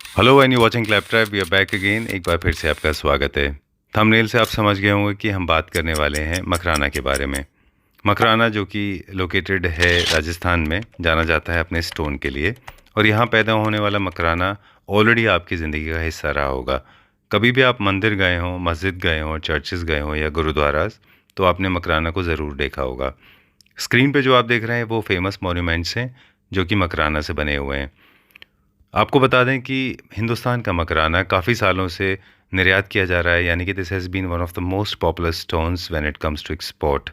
Hello and you watching Claptrap, we are back again. एक बार फिर से आपका स्वागत है। थंबनेल से आप समझ गए होंगे कि हम बात करने वाले हैं मकराना के बारे में। मकराना जो कि लोकेटेड है राजस्थान में, जाना जाता है अपने स्टोन के लिए। और यहाँ पैदा होने वाला मकराना ऑलरेडी आपकी ज़िंदगी का हिस्सा रहा होगा। कभी भी आप मंदिर गए हों, मस्जिद गए हों, चर्चेज़ गए हों या गुरुद्वारास, तो आपने मकराना को ज़रूर देखा होगा। स्क्रीन पे जो आप देख रहे हैं वो फेमस मॉन्यूमेंट्स हैं जो कि मकराना से बने हुए हैं। आपको बता दें कि हिंदुस्तान का मकराना काफ़ी सालों से निर्यात किया जा रहा है, यानी कि this has been one of the most popular stones when it comes to export.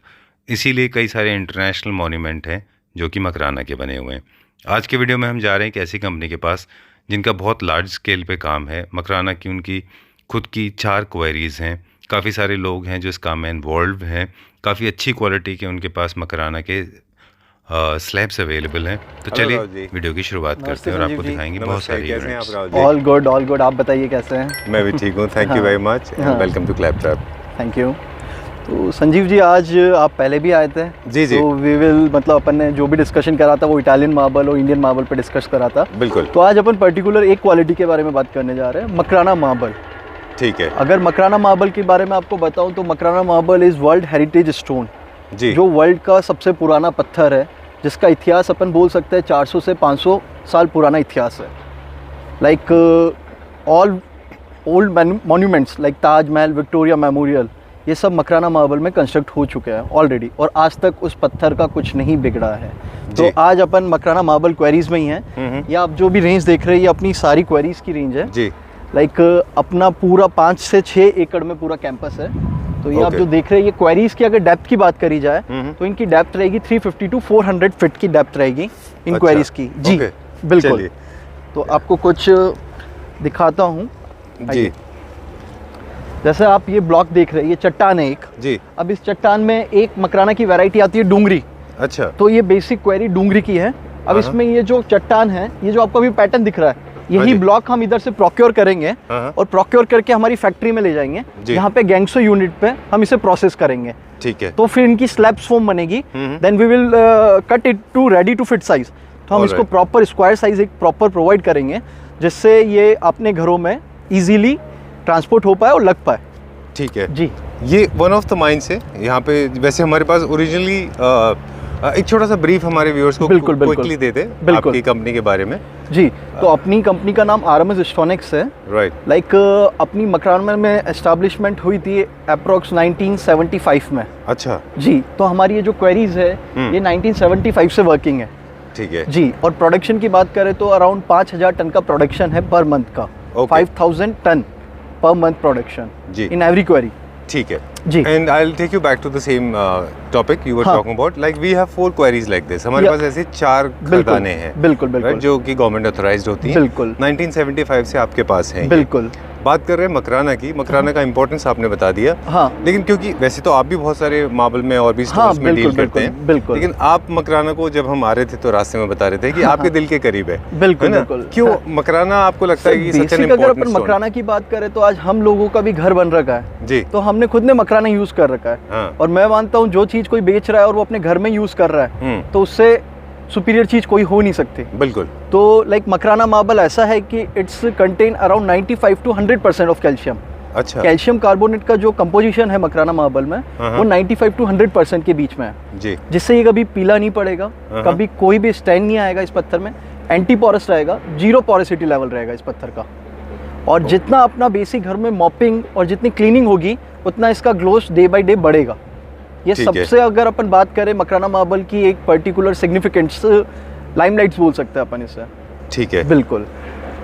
इसीलिए कई सारे इंटरनेशनल मॉन्यूमेंट हैं जो कि मकराना के बने हुए हैं। आज के वीडियो में हम जा रहे हैं एक ऐसी कंपनी के पास जिनका बहुत लार्ज स्केल पे काम है। मकराना की उनकी खुद की 4 क्वेरीज़ हैं। काफ़ी सारे लोग हैं जो इस काम में इन्वॉल्व हैं। काफ़ी अच्छी क्वालिटी के उनके पास मकराना के स्लैब्स अवेलेबल हैं। तो चलिए वीडियो की शुरुआत करते हैं और आपको दिखाएंगे बहुत सारी यूनिट्स। All good. आप बताइए कैसे हैं? मैं भी ठीक हूँ, thank you very much and welcome to claptrap. Thank you. तो संजीव जी, आज आप पहले भी आए थे। जी। तो वी विल मतलब अपन ने जो भी डिस्कशन करा था वो इटालियन मार्बल और इंडियन मार्बल पे डिस्कस करा था। बिल्कुल। तो आज अपन पर्टिकुलर एक क्वालिटी के बारे में बात करने जा रहे हैं, मकराना मार्बल। ठीक है। अगर मकराना मार्बल के बारे में आपको बताऊं तो Makrana marble is world heritage stone, जी, जो वर्ल्ड का सबसे पुराना पत्थर है, जिसका इतिहास अपन बोल सकते हैं 400 से 500 साल पुराना इतिहास है। Like all old monuments like Taj Mahal, Victoria memorial, ये सब मकराना मार्बल में कंस्ट्रक्ट हो चुके हैं ऑलरेडी, और आज तक उस पत्थर का कुछ नहीं बिगड़ा है। तो आज अपन मकराना मार्बल क्वेरीज में ही हैं। या आप जो भी रेंज देख रहे हैं ये अपनी सारी क्वेरीज की रेंज है जी। लाइक अपना पूरा 5 से 6 एकड़ में पूरा कैंपस है। तो ये आप जो देख रहे हैं ये क्वेरीज की अगर डेप्थ की बात करी जाए तो इनकी डेप्थ रहेगी 350 टू 400 फीट की डेप्थ रहेगी इन क्वेरीज की। जी बिल्कुल। तो आपको कुछ दिखाता हूँ जी। जैसे आप ये ब्लॉक देख रहे हैं, ये चट्टान है एक जी। अब इस चट्टान में एक मकराना की वैरायटी आती है डूंगरी। अच्छा। तो ये बेसिक क्वेरी डूंगरी की है। अब इसमें ये जो चट्टान है, ये जो आपको अभी पैटर्न दिख रहा है, यही ब्लॉक हम इधर से प्रोक्योर करेंगे और प्रोक्योर करके हमारी फैक्ट्री में ले जाएंगे। यहाँ पे गैंगसो यूनिट पे हम इसे प्रोसेस करेंगे। ठीक है। तो फिर इनकी स्लैब्स फॉर्म बनेगी। Then we will cut it to ready to fit size. तो हम इसको प्रॉपर स्क्वायर साइज एक प्रॉपर प्रोवाइड करेंगे, जिससे ये अपने घरों में इजीली ट्रांसपोर्ट हो पाए और लग पाए। ठीक है जी। ये वन ऑफ द माइंस है यहाँ पे। वैसे हमारे पास ओरिजिनली एक छोटा सा ब्रीफ हमारे व्यूअर्स को क्विकली दे दे आपकी कंपनी के बारे में। जी। तो अपनी कंपनी का नाम आरएमएस स्टोनिक्स है। राइट। लाइक अपनी मकराना में एस्टैब्लिशमेंट हुई थी अप्रोक्स 1975 में। अच्छा जी। तो हमारी ये जो क्वेरीज है ये 1975 से वर्किंग है। ठीक है जी। और प्रोडक्शन की बात करें तो अराउंड 5000 टन का प्रोडक्शन है पर मंथ का। 5000 टन पर मंथ प्रोडक्शन जी इन एवरी क्वेरी। ठीक है जी। And I will take you back to the same topic you were talking about. Like we have 4 queries like this. हमारे पास ऐसे 4 खदानें हैं। बिल्कुल जो कि गवर्नमेंट ऑथराइज्ड होती हैं। बिल्कुल 1975 से आपके पास हैं। बिल्कुल। बात कर रहे हैं मकराना की। मकराना का इंपॉर्टेंस आपने बता दिया। हाँ। लेकिन क्योंकि वैसे तो आप भी बहुत सारे मार्बल में और भी स्टोन्स में डील करते हैं। बिल्कुल। लेकिन आप मकराना को जब हम आ रहे थे तो रास्ते में बता रहे थे कि आपके दिल के करीब है। बिल्कुल। क्यों मकराना आपको लगता है कि सच एन अगर अपन मकराना की बात करें तो आज हम लोगों का भी घर बन रखा है जी। तो हमने खुद ने मकराना यूज कर रखा है। और मैं मानता हूँ जो चीज कोई बेच रहा है और वो अपने घर में यूज कर रहा है तो उससे सुपीरियर चीज कोई हो नहीं सकती। बिल्कुल। तो लाइक मकराना मार्बल ऐसा है कि it's contain around 95 to 100% of calcium. अच्छा। कैल्शियम कार्बोनेट का जो कंपोजिशन है मकराना मार्बल में वो 95 टू 100% के बीच में है जी। जिससे ये कभी पीला नहीं पड़ेगा, कभी कोई भी स्टैंड नहीं आएगा इस पत्थर में, एंटी पोरस रहेगा, 0 पोरोसिटी लेवल रहेगा इस पत्थर का। और जितना अपना बेसिक घर में मॉपिंग और जितनी क्लीनिंग होगी उतना इसका ग्लोस डे बाय डे बढ़ेगा। ये सबसे अगर अपन बात करें मकराना मार्बल की एक पर्टिकुलर सिग्निफिकेंस, लाइमलाइट्स बोल सकते हैं अपन इसे। ठीक है। बिल्कुल।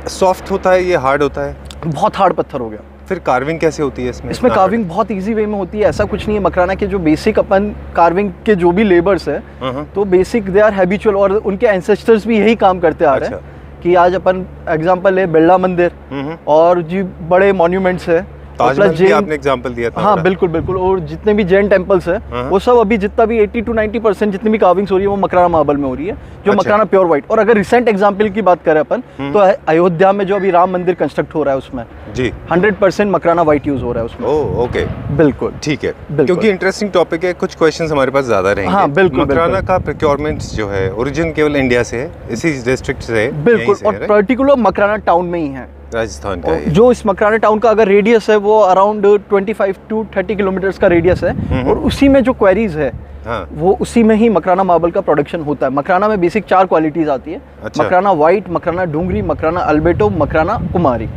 सॉफ्ट होता है, ये हार्ड होता है? बहुत हार्ड पत्थर हो गया। फिर कार्विंग कैसे होती है इसमें? इसमें कार्विंग बहुत इजी वे में होती है। ऐसा कुछ नहीं है। मकराना के जो बेसिक अपन कार्विंग के जो भी लेबर्स है तो बेसिक दे आर हैबिचुअल और उनके एंसेस्टर्स भी यही काम करते आ रहे हैं। कि आज अपन एग्जांपल है बिरला मंदिर और जी बड़े मॉन्यूमेंट्स है, ताजमहल भी आपने एग्जांपल दिया था। हाँ बिल्कुल बिल्कुल। और जितने भी जैन टेम्पल्स है वो सब अभी जितना भी 80 टू 90% जितनी भी कार्विंग्स हो रही है वो मकराना मार्बल में हो रही है, जो मकराना प्योर व्हाइट। और अगर रिसेंट एग्जांपल की बात करें अपन तो अयोध्या में जो अभी राम मंदिर कंस्ट्रक्ट हो रहा है उसमें जी 100% मकराना व्हाइट यूज हो रहा है उसमें। ओह ओके बिल्कुल ठीक है। क्योंकि इंटरेस्टिंग टॉपिक है, कुछ क्वेश्चंस हमारे पास ज्यादा रहेंगे। हाँ बिल्कुल। मकराना का प्रोक्योरमेंट जो है ओरिजिन केवल इंडिया से है, इसी डिस्ट्रिक्ट से है। बिल्कुल। और पर्टिकुलर मकराना टाउन में ही है। राजस्थान का है। जो इस मकराना टाउन का अगर रेडियस है वो अराउंड 25 to 30 किलोमीटर्स का रेडियस है, और उसी में जो क्वेरीज है हाँ। वो उसी में ही मकराना मार्बल का प्रोडक्शन होता है। मकराना में बेसिक 4 क्वालिटीज आती है। अच्छा। मकराना वाइट, मकराना डूंगरी, मकराना अल्बेटो, मकराना कुमारी।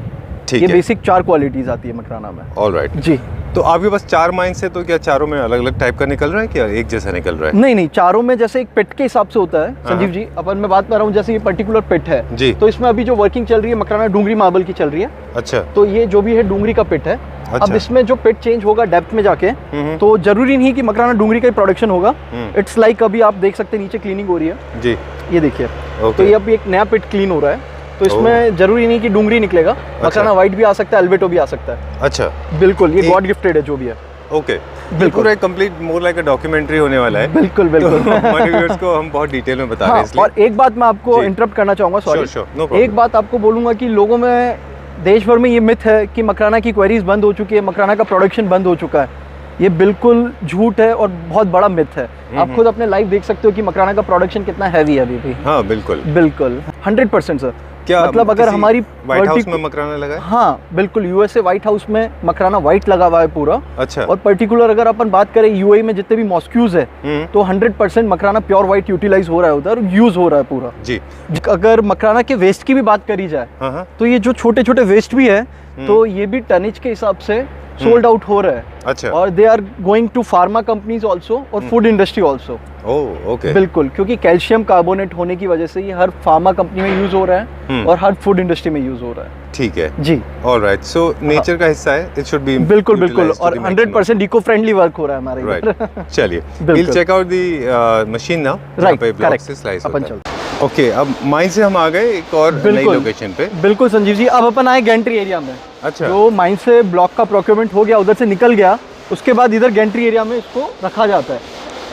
ये बेसिक 4 क्वालिटीज आती है मकराना में। ऑलराइट जी। तो आपके पास 4 माइंस है, तो क्या चारों में अलग अलग टाइप का निकल रहा है, क्या एक जैसा निकल रहा है? नहीं नहीं, चारों में जैसे एक पिट के हिसाब से होता है संजीव जी। अपन मैं बात कर रहा हूँ जैसे ये पर्टिकुलर पिट है जी, तो इसमें अभी जो वर्किंग चल रही है मकराना डूंगरी मार्बल की चल रही है। अच्छा। तो ये जो भी है डूंगरी का पिट है। अच्छा। अब इसमें जो पिट चेंज होगा डेप्थ में जाके, तो जरूरी नहीं कि मकराना डूंगरी का ही प्रोडक्शन होगा। इट्स लाइक अभी आप देख सकते हैं नीचे क्लीनिंग हो रही है जी, ये देखिए। तो ये अभी एक नया पिट क्लीन हो रहा है, तो इसमें जरूरी नहीं कि डूंगरी निकलेगा, मकराना वाइट भी आ सकता है, अल्बेटो भी आ सकता है। अच्छा, बिल्कुल, ये गॉड गिफ्टेड है जो भी है। ओके, बिल्कुल एक complete more like a documentary होने वाला है। बिल्कुल बिल्कुल। तो हमारे व्यूअर्स को हम बहुत डिटेल में बता रहे हैं इसलिए। और एक बात मैं आपको इंटरप्ट करना चाहूँगा, सॉरी। एक बात आपको बोलूँगा कि लोगों में देश भर में ये मिथ है कि मकराना की क्वेरीज बंद हो चुकी है, मकराना का प्रोडक्शन बंद हो चुका है। ये बिल्कुल झूठ है और बहुत बड़ा मिथ है। आप खुद अपने लाइव देख सकते हो कि मकराना का प्रोडक्शन कितना हैवी है अभी भी। हाँ बिल्कुल बिल्कुल 100% सर। क्या मतलब अगर हमारी व्हाइट हाउस में मकराना लगा है? हाँ बिल्कुल, यूएसए व्हाइट हाउस में मकराना व्हाइट लगा हुआ है पूरा। अच्छा। और पर्टिकुलर अगर अपन बात करें यूएई में जितने भी मॉस्क्यूज है, तो 100% मकराना प्योर व्हाइट यूटिलाइज हो रहा है उधर, यूज हो रहा है पूरा जी। अगर मकराना के वेस्ट की भी बात करी जाए, तो ये जो छोटे छोटे वेस्ट भी है, तो ये भी टनेज के हिसाब से सोल्ड आउट हो रहा है। अच्छा। और they are going to pharma companies also और food industry also. Oh okay. बिल्कुल, क्योंकि कैल्शियम कार्बोनेट होने की वजह से ये हर फार्मा कंपनी में यूज हो रहा है और हर फूड इंडस्ट्री में यूज हो रहा है। ठीक है जी। ऑलराइट, सो नेचर का हिस्सा है, इट शुड बी बिल्कुल बिल्कुल, और 100% इको फ्रेंडली वर्क हो रहा है हमारे राइट। चलिए, will check out the machine now. Right, पे ब्लॉक से स्लाइस होता है। ओके, अब माइन से हम आ गए एक और नई लोकेशन पे। बिल्कुल संजीव जी, अब अपन आए गैंट्री एरिया में। अच्छा। तो माइन से ब्लॉक का प्रोक्योरमेंट हो गया, उधर से निकल गया, उसके बाद इधर गैंट्री एरिया में इसको रखा जाता है।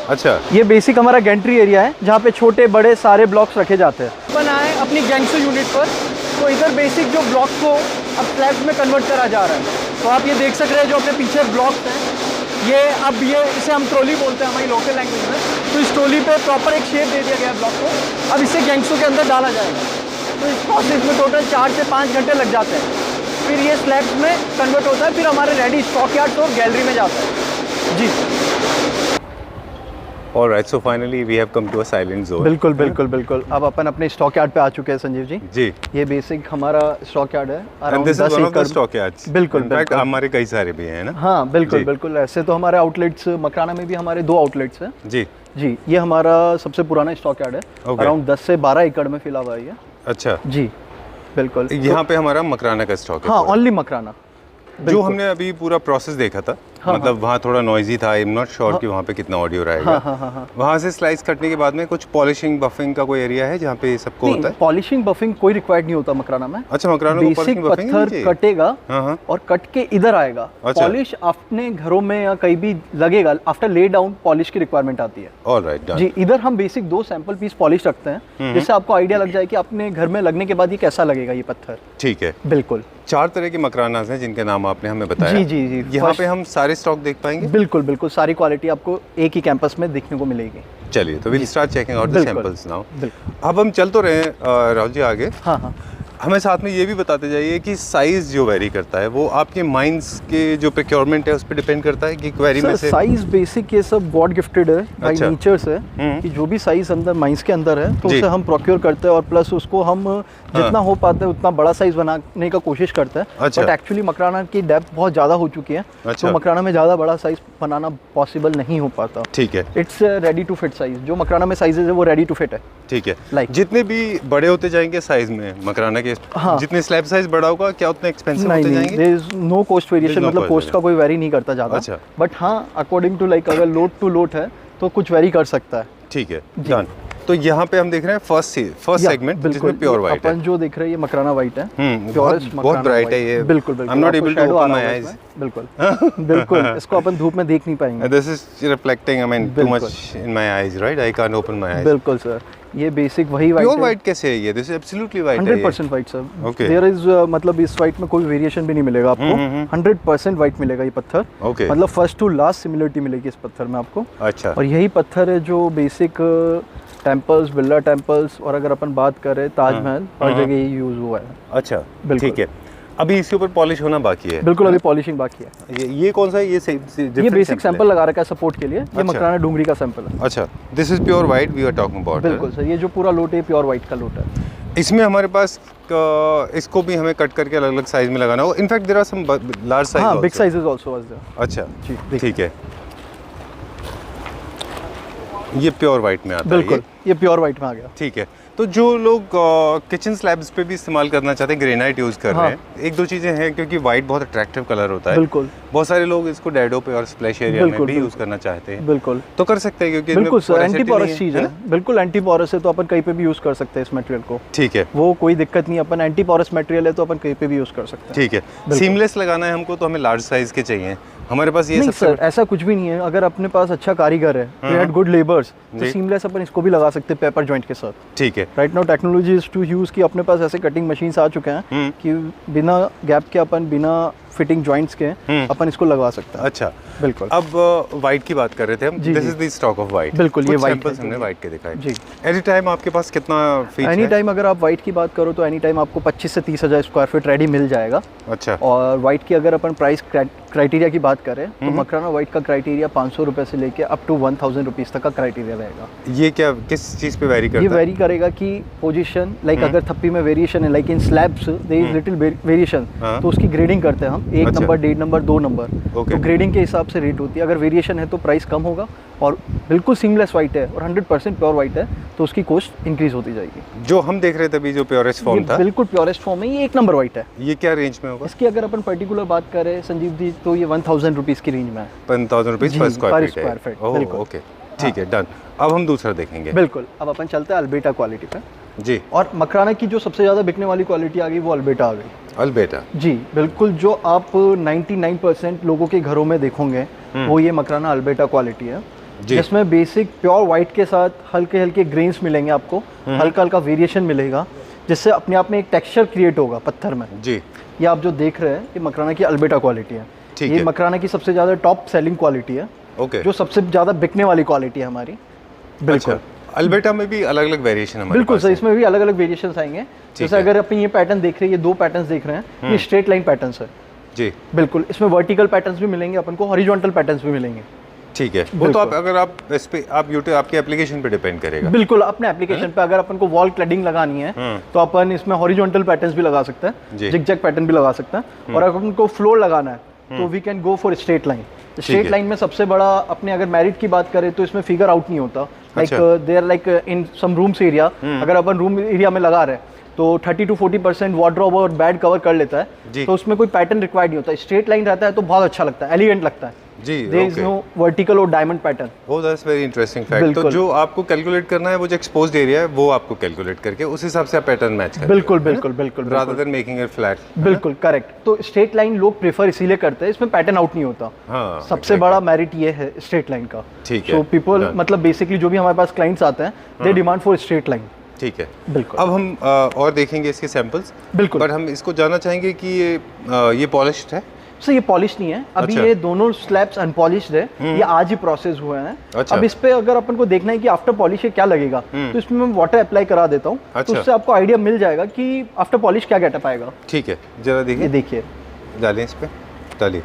अच्छा। ये बेसिक हमारा गैंट्री एरिया है जहाँ पे छोटे बड़े सारे ब्लॉक्स रखे जाते हैं। अपन आए अपनी गैंगसो यूनिट पर, तो इधर बेसिक जो ब्लॉक को अब स्लैब्स में कन्वर्ट करा जा रहा है। तो आप ये देख सक रहे हैं जो अपने पीछे ब्लॉक्स हैं, ये अब ये इसे हम ट्रॉली बोलते हैं हमारी लोकल लैंग्वेज में। तो इस ट्रॉली पे प्रॉपर एक शेप दे दिया गया है ब्लॉक को। अब इसे गैंगसो के अंदर डाला जाएगा। तो इस प्रोसेस में टोटल 4 से 5 घंटे लग जाते हैं। फिर ये स्लैब्स में कन्वर्ट होता है, फिर हमारे रेडी स्टॉक यार्ड और गैलरी में जाता है। जी। Alright, so finally we have come to a silent zone. बिल्कुल बिल्कुल बिल्कुल, अब अपन अपने स्टॉक यार्ड पे आ चुके हैं संजीव जी। जी। ये बेसिक हमारा स्टॉक यार्ड है, अराउंड 10 एकड़ स्टॉक यार्ड्स। बिल्कुल इनफैक्ट हमारे कई सारे भी हैं ना। हाँ बिल्कुल बिल्कुल, ऐसे तो हमारे आउटलेट्स मकराना में भी हमारे 2 आउटलेट्स हैं। जी जी। ये हमारा सबसे पुराना स्टॉक यार्ड है, अराउंड 10 से 12 एकड़ में फिला हुआ है ये। अच्छा जी बिल्कुल। यहाँ पे हमारा मकराना का स्टॉक है। हाँ, ओनली मकराना। जो हमने अभी पूरा प्रोसेस देखा था, मतलब वहाँ थोड़ा नॉइजी था, आई एम नॉट श्योर कि वहाँ पे कितना ऑडियो रहेगा। वहाँ से स्लाइस कटने के बाद में कुछ पॉलिशिंग बफिंग का कोई एरिया है जहाँ पे ये सबको होता है? पॉलिशिंग बफिंग कोई रिक्वायर्ड नहीं होता मकराना में। अच्छा, मकराना में बेसिक पत्थर कटेगा और कट के इधर आएगा। पॉलिश अपने घरों में या कहीं भी लगेगा, आफ्टर ले डाउन पॉलिश की रिक्वायरमेंट आती है। Alright, done. जी। इधर हम बेसिक 2 सैंपल पीस पॉलिश रखते हैं, जिससे आपको आइडिया लग जाए कि अपने घर में लगने के बाद ये कैसा लगेगा ये पत्थर। ठीक है। बिल्कुल। 4 तरह के मकरानास हैं जिनके नाम आपने हमें बताया। जी जी जी। यहाँ पे हम सारे स्टॉक देख पाएंगे? बिल्कुल बिल्कुल, सारी क्वालिटी आपको एक ही कैंपस में देखने को मिलेगी। चलिए, तो will start checking out the samples now. अब हम चल तो रहे हैं राहुल जी आगे। हाँ हाँ। हमें साथ में ये भी बताते जाइए कि साइज जो वेरी करता है वो आपके माइंस के जो प्रोक्योरमेंट है उस पर डिपेंड करता है कि क्वेरी में से साइज बेसिक ये सब गॉड गिफ्टेड है बाय नेचर से, कि जो भी साइज अंदर माइंस के अंदर है तो उसे हम प्रोक्योर करते हैं और प्लस उसको हम जितना हो पाता है उतना बड़ा साइज बनाने का कोशिश करते हैं। बट एक्चुअली मकराना की डेप्थ बहुत ज़्यादा हो चुकी है, तो मकराना में ज़्यादा बड़ा साइज बनाना पॉसिबल नहीं हो पाता। ठीक है। It's ready to fit size, जो मकराना में साइजेज है वो रेडी टू फिट है। ठीक है। जितने भी बड़े होते जाएंगे साइज में मकराना के, जितने स्लैब साइज बड़ा होगा क्या उतने एक्सपेंसिव होते जाएंगे? There is no cost variation, मतलब कॉस्ट का कोई वेरी नहीं करता ज़्यादा। बट हाँ, अकॉर्डिंग टू लाइक अगर लोड टू लोड है तो कुछ वेरी कर सकता है। ठीक है, डन। तो यहाँ पे हम देख रहे हैं फर्स्ट सेगमेंट जिसमें प्योर व्हाइट है। अपन जो देख रहे हैं ये मकराना व्हाइट है, बहुत ब्राइट है ये। बिल्कुल बिल्कुल। I am not able to open my eyes. बिल्कुल बिल्कुल, इसको अपन धूप में देख नहीं पाएंगे। This is reflecting, I mean too much in my eyes, right? I can't open my eyes. बिल्कुल सर, ये बेसिक वही व्हाइट है। प्योर व्हाइट कैसे है ये? दिस इज एब्सोल्युटली व्हाइट है। 100% व्हाइट सर। देयर इज मतलब इस व्हाइट में कोई वेरिएशन भी नहीं मिलेगा आपको। 100% व्हाइट मिलेगा ये पत्थर। मतलब फर्स्ट टू लास्ट सिमिलरिटी मिलेगी इस पत्थर में आपको। अच्छा। और यही पत्थर है जो बेसिक टेम्पल्स, बिरला टेम्पल्स और अगर अपन बात करें ताजमहल, हर जगह ये यूज हुआ है। अच्छा, ठीक है। अभी इसके ऊपर पॉलिश होना बाकी है? बिल्कुल, अभी पॉलिशिंग बाकी है। ये कौन सा है? ये बेसिक सैंपल लगा रखा है सपोर्ट के लिए। ये मकराना डूंगरी का सैंपल है। अच्छा, this is pure white we are talking about. बिल्कुल सर, ये जो पूरा लोट है प्योर वाइट का लोट है। इसमें हमारे पास इसको भी हमें कट करके अलग अलग साइज में लगाना होगा। In fact there are some large size, हां, big sizes also was there. अच्छा जी, ठीक है। ये प्योर वाइट में आता है? बिल्कुल, ये प्योर वाइट में आ गया। ठीक है। तो जो लोग किचन स्लैब्स पे भी इस्तेमाल करना चाहते हैं, ग्रेनाइट यूज़ कर रहे हैं, एक दो चीज़ें हैं, क्योंकि वाइट बहुत अट्रैक्टिव कलर होता है। बिल्कुल, बहुत सारे लोग इसको डैडो पे और स्प्लैश एरिया में भी यूज़ करना चाहते हैं। बिल्कुल, तो कर सकते हैं, क्योंकि बिल्कुल सर, एंटी पोरस चीज़ है। बिल्कुल एंटी पोरस है, तो अपन कहीं पे भी यूज़ कर सकते हैं इस मटेरियल को। ठीक है, वो कोई दिक्कत नहीं, अपन एंटी पोरस मटेरियल है तो अपन कहीं पे भी यूज़ कर सकते हैं। ठीक है। सीमलेस लगाना है हमको, तो हमें लार्ज साइज के चाहिए। हमारे पास ये नहीं सबसे सर, ऐसा कुछ भी नहीं है। अगर अपने पास अच्छा कारीगर है, वी हैड गुड लेबर्स, तो सीमलेस अपन इसको भी लगा सकते हैं पेपर जॉइंट के साथ। ठीक है। Right now technology is to use कि अपने पास ऐसे कटिंग मशीन्स आ चुके हैं कि बिना गैप के अपन बिना फिटिंग जॉइंट्स के अपन इसको लगवा सकते हैं। अच्छा, बिल्कुल। अब वाइट की बात कर रहे थे हम। This is the stock of white. बिल्कुल, ये वाइट सैंपल्स हमने वाइट के दिखाए जी। एनी टाइम आपके पास कितना फीट है? एनी टाइम अगर आप वाइट की बात करो तो एनी टाइम आपको 25 से 30 हज़ार स्क्वायर फीट रेडी मिल जाएगा। अच्छा। और वाइट की अगर अपन प्राइस क्राइटेरिया की बात करें तो मकराना वाइट का क्राइटेरिया 500 रुपये से लेके अप टू 1000 रुपीज़ तक का क्राइटेरिया रहेगा। ये क्या किस चीज़ पे वेरी करता है? ये वेरी करेगा कि पोजीशन, लाइक अगर थप्पी में वेरिएशन है, like in slabs there is little variation, तो उसकी ग्रेडिंग करते हैं हम, 1 नंबर, 1.5 नंबर, 2 नंबर। तो ग्रेडिंग के हिसाब से रेट होती है। अगर वेरिएशन है तो प्राइस कम होगा, और बिल्कुल सीमलेस वाइट है और 100% प्योर वाइट है तो उसकी कॉस्ट इंक्रीज होती जाएगी। जो हम देख रहे थे अभी, जो प्योरेस्ट फॉर्म था, बिल्कुल प्योरेस्ट फॉर्म है, ये 1 नंबर वाइट है। ये क्या रेंज में होगा? इसकी अगर अपन पर्टिकुलर बात करें संजीव जी, तो ये 1000 रुपीज़ की रेंज में है। 1000 रुपीज़ पर स्क्वायर फीट। बिल्कुल, ओके, ठीक है, डन। अब हम दूसरा देखेंगे। बिल्कुल, अब अपन चलते हैं अल्बेटा क्वालिटी पे जी। और मकराना की जो सबसे ज़्यादा बिकने वाली क्वालिटी आ गई वो अल्बेटा आ गई। अल्बेटा जी बिल्कुल, जो आप 99% लोगों के घरों में देखोगे वो ये मकराना अल्बेटा क्वालिटी है, जिसमें बेसिक प्योर वाइट के साथ हल्के हल्के ग्रेन्स मिलेंगे आपको, हल्का हल्का वेरिएशन मिलेगा, जिससे अपने आप में एक टेक्सचर क्रिएट होगा पत्थर में जी। ये आप जो देख रहे हैं ये मकराना की अल्बेटा क्वालिटी है। ये मकराना की सबसे ज़्यादा टॉप सेलिंग क्वालिटी है। ओके, जो सबसे ज़्यादा बिकने वाली क्वालिटी है हमारी। बिल्कुल। अल्बेटा में भी अलग अलग वेरिएशन हमारे बिल्कुल सर, इसमें भी अलग अलग वेरिएशंस आएंगे। जैसे अगर अपन ये पैटर्न देख रहे हैं, ये 2 पैटर्न्स देख रहे हैं, ये स्ट्रेट लाइन पैटर्न्स है जी। बिल्कुल, इसमें वर्टिकल पैटर्न्स भी मिलेंगे अपन को, हॉरिजॉन्टल पैटर्न्स भी मिलेंगे। ठीक है, वो तो आप अगर आप इस पे आप यूट्यूब आपके एप्लीकेशन पे डिपेंड करेगा। बिल्कुल, अपने एप्लीकेशन पे अगर अपन को वॉल क्लडिंग लगानी है तो अपन इसमें हॉरिजॉन्टल पैटर्न्स भी लगा सकते हैं, जिगजैग पैटर्न भी लगा सकते हैं। और अगर अपन को फ्लोर लगाना है तो we can go for straight line. Straight line में सबसे बड़ा अपने अगर मेरिट की बात करें तो इसमें फिगर आउट नहीं होता। Like there like in some rooms area, अगर अपन रूम एरिया में लगा रहे हैं तो 30 to 40% वार्डरोब और बेड कवर कर लेता है, तो उसमें कोई पैटर्न रिक्वायर्ड नहीं होता। स्ट्रेट लाइन रहता है तो बहुत अच्छा लगता है, एलिगेंट लगता है जी। देयर इज नो वर्टिकल और diamond pattern. Oh, that's very interesting fact. तो जो आपको कैलकुलेट करना है वो जो एक्सपोज्ड एरिया है वो आपको कैलकुलेट करके उस हिसाब से आप पैटर्न मैच करें। बिल्कुल बिल्कुल बिल्कुल, rather than making it flat. बिल्कुल करेक्ट। तो स्ट्रेट लाइन लोग प्रेफर इसीलिए करते हैं, इसमें पैटर्न आउट नहीं होता। हाँ, सबसे बड़ा मेरिट ये है स्ट्रेट लाइन का। ठीक है, तो पीपल मतलब बेसिकली जो भी हमारे पास क्लाइंट्स आते हैं they demand for straight line. ठीक है, बिल्कुल। अब हम और देखेंगे इसके सैंपल्स। बिल्कुल, बट हम इसको जानना चाहेंगे कि ये पॉलिश्ड है? सर ये पॉलिश नहीं है अभी। अच्छा। ये दोनों स्लैब्स अनपॉलिश्ड है, ये आज ही प्रोसेस हुए हैं। अच्छा। अब इस पे अगर अपन को देखना है कि आफ्टर पॉलिश क्या लगेगा, तो इसमें मैं वाटर अप्लाई करा देता हूँ। अच्छा। तो उससे आपको आइडिया मिल जाएगा कि आफ्टर पॉलिश क्या गेटअप आएगा। ठीक है, जरा देखिए। ये देखिए, डालिए इस पे, डालिए।